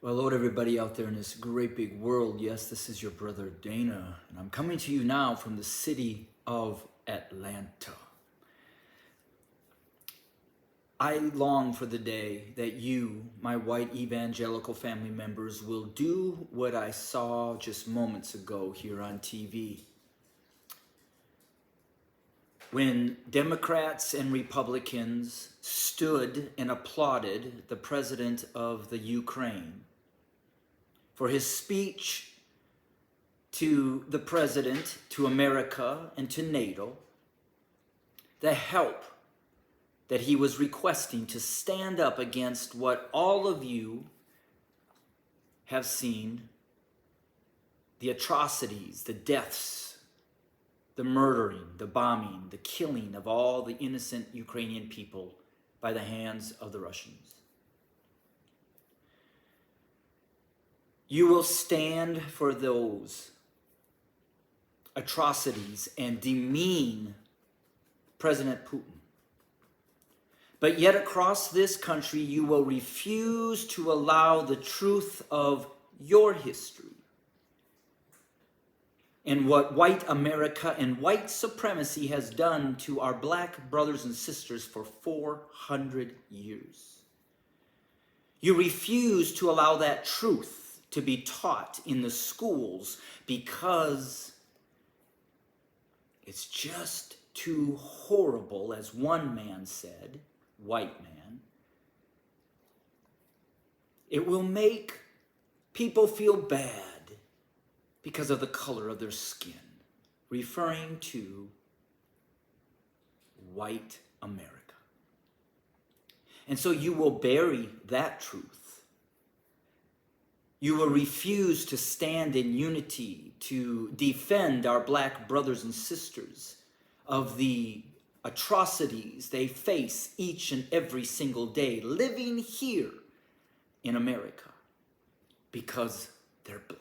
Well, hello to everybody out there in this great big world. Yes, this is your brother Dana, and I'm coming to you now from the city of Atlanta. I long for the day that you, my white evangelical family members, will do what I saw just moments ago here on TV. When Democrats and Republicans stood and applauded the president of the Ukraine for his speech to the president, to America, and to NATO, the help that he was requesting to stand up against what all of you have seen, the atrocities, the deaths, the murdering, the bombing, the killing of all the innocent Ukrainian people by the hands of the Russians. You will stand for those atrocities and demean President Putin. But yet across this country, you will refuse to allow the truth of your history and what white America and white supremacy has done to our black brothers and sisters for 400 years. You refuse to allow that truth to be taught in the schools because it's just too horrible, as one man said, white man. It will make people feel bad because of the color of their skin, referring to white America. And so you will bury that truth. You will refuse to stand in unity to defend our black brothers and sisters of the atrocities they face each and every single day living here in America because they're black.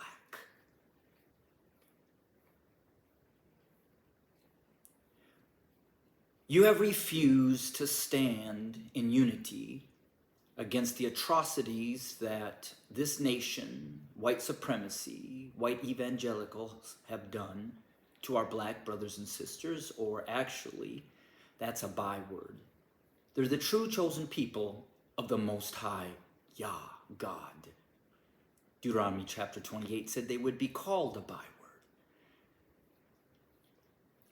You have refused to stand in unity against the atrocities that this nation, white supremacy, white evangelicals have done to our black brothers and sisters, or actually, that's a byword. They're the true chosen people of the Most High, Yah, God. Deuteronomy chapter 28 said they would be called a byword.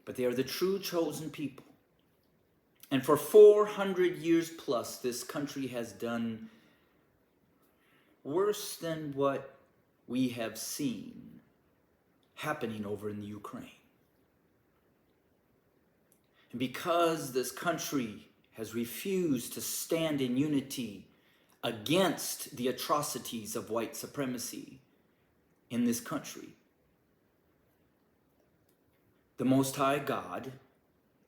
But they are the true chosen people. And for 400 years plus, this country has done worse than what we have seen happening over in the Ukraine. And because this country has refused to stand in unity against the atrocities of white supremacy in this country, the Most High God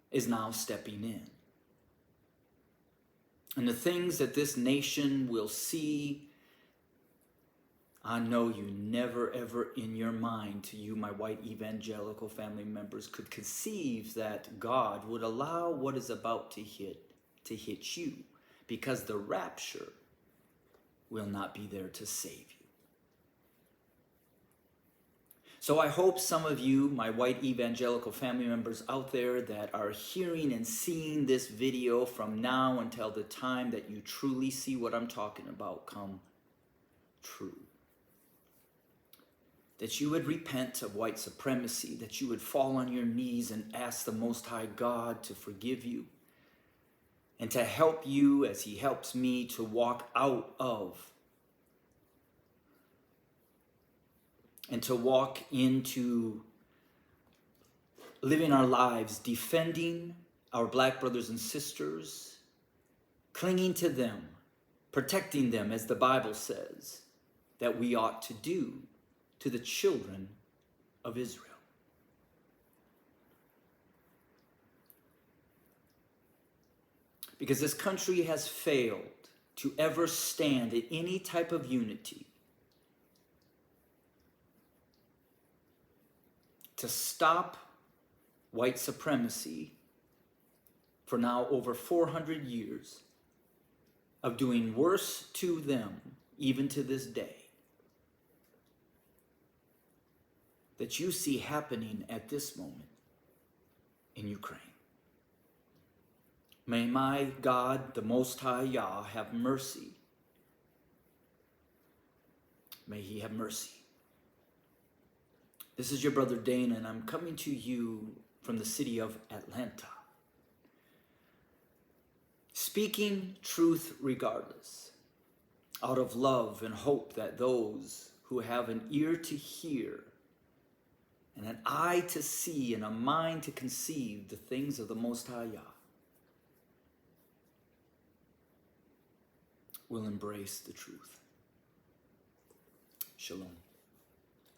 is now stepping in. And the things that this nation will see, I know you never ever in your mind, to you, my white evangelical family members, could conceive that God would allow what is about to hit you, because the rapture will not be there to save you. So I hope some of you, my white evangelical family members out there that are hearing and seeing this video from now until the time that you truly see what I'm talking about come true. That you would repent of white supremacy, that you would fall on your knees and ask the Most High God to forgive you and to help you as He helps me to walk out of and to walk into living our lives, defending our black brothers and sisters, clinging to them, protecting them, as the Bible says that we ought to do to the children of Israel. Because this country has failed to ever stand in any type of unity to stop white supremacy for now over 400 years of doing worse to them, even to this day, that you see happening at this moment in Ukraine. May my God, the Most High Yah, have mercy. May he have mercy. This is your brother Dana, and I'm coming to you from the city of Atlanta, speaking truth regardless, out of love and hope that those who have an ear to hear and an eye to see and a mind to conceive the things of the Most High Yah will embrace the truth. Shalom.